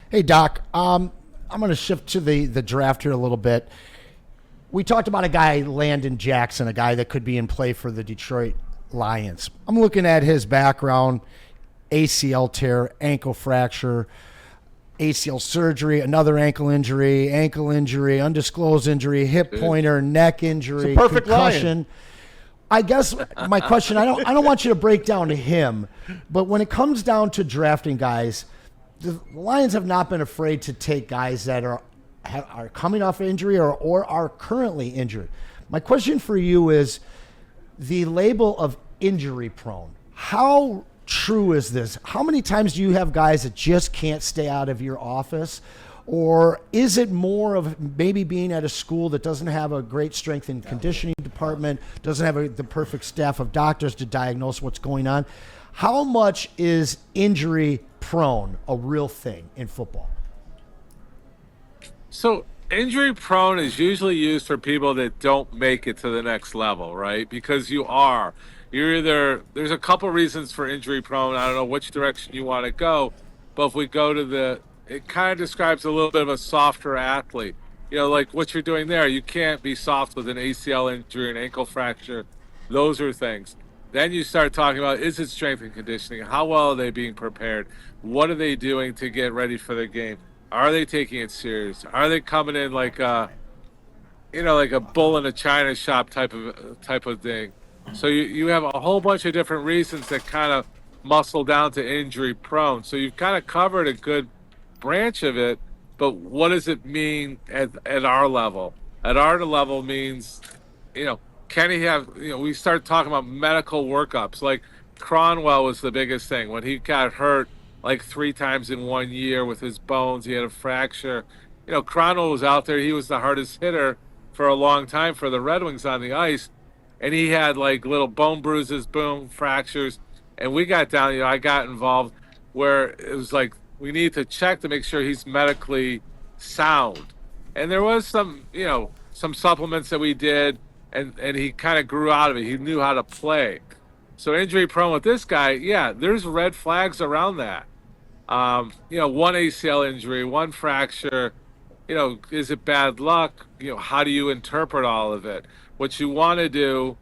Hey, Doc. I'm going to shift to the draft here a little bit. We talked about a guy, Landon Jackson, a guy that could be in play for the Detroit Lions. I'm looking at his background: ACL tear, ankle fracture, ACL surgery, another ankle injury, undisclosed injury, hip pointer, neck injury, it's a perfect concussion. Lion. I guess my question, I don't want you to break down to him, but when it comes down to drafting guys, the Lions have not been afraid to take guys that are coming off injury or are currently injured. My question for you is the label of injury prone. How true is this? How many times do you have guys that just can't stay out of your office? Or is it more of maybe being at a school that doesn't have a great strength and conditioning department, doesn't have the perfect staff of doctors to diagnose what's going on? How much is injury prone a real thing in football? So injury prone is usually used for people that don't make it to the next level, right? Because you're either, there's a couple reasons for injury prone. I don't know which direction you want to go, but if we go to it kind of describes a little bit of a softer athlete. Like what you're doing there, you can't be soft with an ACL injury, an ankle fracture. Those are things. Then you start talking about, is it strength and conditioning? How well are they being prepared? What are they doing to get ready for the game? Are they taking it serious? Are they coming in like a bull in a china shop type of thing? So you have a whole bunch of different reasons that kind of muscle down to injury prone. So you've kind of covered a good branch of it, but what does it mean at our level? At our level means, can he have, we start talking about medical workups. Like Cronwell was the biggest thing. When he got hurt like 3 times in 1 year with his bones, he had a fracture. Cronwell was out there. He was the hardest hitter for a long time for the Red Wings on the ice. And he had like little bone bruises, boom, fractures. And we got down, I got involved where it was like, we need to check to make sure he's medically sound. And there was some supplements that we did, and he kind of grew out of it. He knew how to play. So injury prone with this guy, yeah, there's red flags around that. One ACL injury, one fracture, is it bad luck? How do you interpret all of it? What you want to do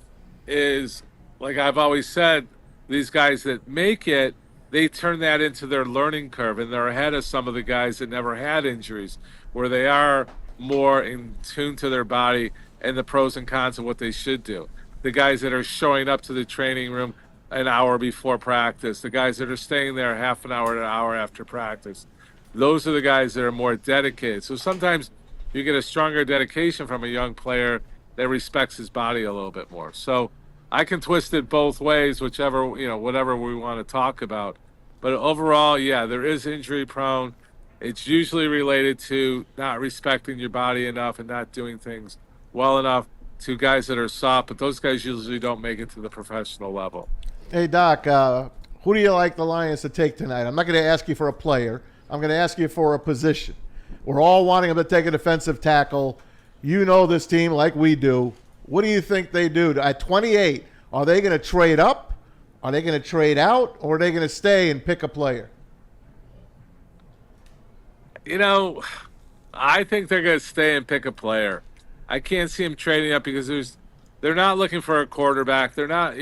is, like I've always said, these guys that make it, they turn that into their learning curve, and they're ahead of some of the guys that never had injuries, where they are more in tune to their body and the pros and cons of what they should do. The guys that are showing up to the training room an hour before practice, the guys that are staying there half an hour to an hour after practice, those are the guys that are more dedicated. So sometimes you get a stronger dedication from a young player that respects his body a little bit more. So I can twist it both ways, whatever we want to talk about. But overall, yeah, there is injury prone. It's usually related to not respecting your body enough and not doing things well enough, to guys that are soft, but those guys usually don't make it to the professional level. Hey, Doc, who do you like the Lions to take tonight? I'm not going to ask you for a player. I'm going to ask you for a position. We're all wanting them to take a defensive tackle. You know this team like we do. What do you think they do? At 28, are they going to trade up? Are they going to trade out? Or are they going to stay and pick a player? I think they're going to stay and pick a player. I can't see them trading up because they're not looking for a quarterback. They're not,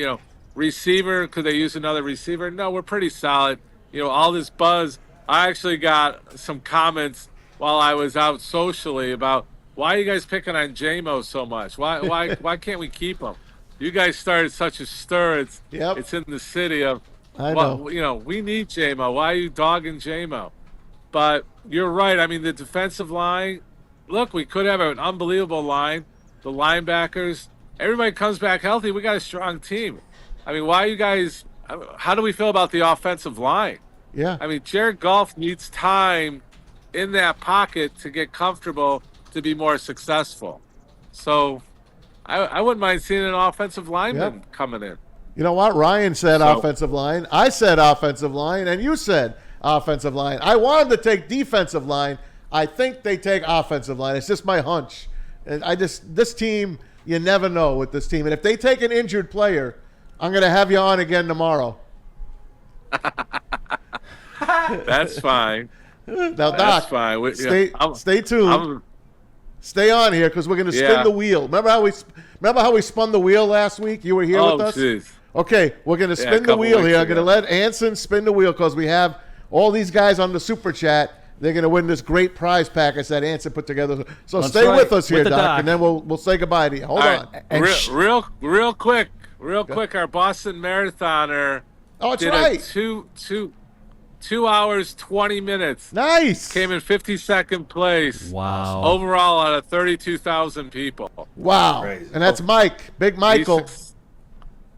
receiver. Could they use another receiver? No, we're pretty solid. All this buzz. I actually got some comments while I was out socially about, why are you guys picking on JMO so much? Why can't we keep him? You guys started such a stir. It's in the city of, I know. We need JMO. Why are you dogging JMO? But you're right. I mean, the defensive line, look, we could have an unbelievable line. The linebackers, everybody comes back healthy. We got a strong team. I mean, how do we feel about the offensive line? Yeah. I mean, Jared Goff needs time in that pocket to get comfortable to be more successful. So I wouldn't mind seeing an offensive lineman coming in. You know what? Ryan said offensive line. I said offensive line, and you said offensive line. I wanted to take defensive line. I think they take offensive line. It's just my hunch. And this team, you never know with this team. And if they take an injured player, I'm going to have you on again tomorrow. That's fine. Now, That's Doc, fine. stay tuned. Stay on here because we're going to spin the wheel. Remember how we spun the wheel last week? You were here with us? Geez. Okay, we're going to spin the wheel here. I'm going to let Anson spin the wheel because we have all these guys on the Super Chat. They're going to win this great prize package that Anson put together. So stay with us here, Doc, and then we'll say goodbye to you. Hold on. Real quick, our Boston marathoner did a 2 hours 20 minutes. Nice. Came in 52nd place. Wow. Overall, out of 32,000 people. Wow. Crazy. And that's Mike, Big Michael.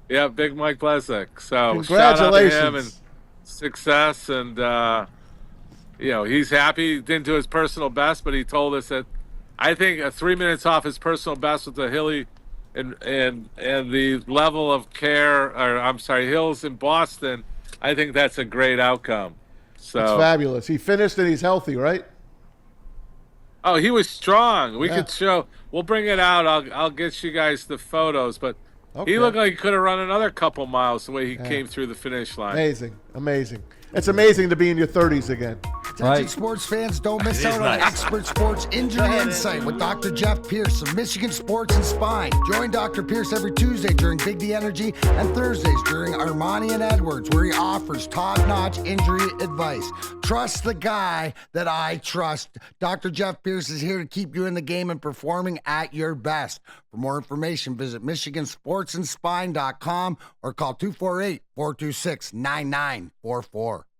Yeah, Big Mike Blesick. So congratulations. shout out to him and success, and he's happy. He didn't do his personal best, but he told us that I think 3 minutes off his personal best with the hilly and the level of hills in Boston. I think that's a great outcome. So it's fabulous. He finished and he's healthy, right? Oh, he was strong. We could show. We'll bring it out. I'll get you guys the photos, but he looked like he could have run another couple miles the way he came through the finish line. Amazing. It's amazing to be in your 30s again. Attention sports fans, don't miss out on expert sports injury insight with Dr. Jeff Pierce of Michigan Sports and Spine. Join Dr. Pierce every Tuesday during Big D Energy and Thursdays during Ermanni and Edwards, where he offers top-notch injury advice. Trust the guy that I trust. Dr. Jeff Pierce is here to keep you in the game and performing at your best. For more information, visit MichiganSportsandSpine.com or call 248-426-9944.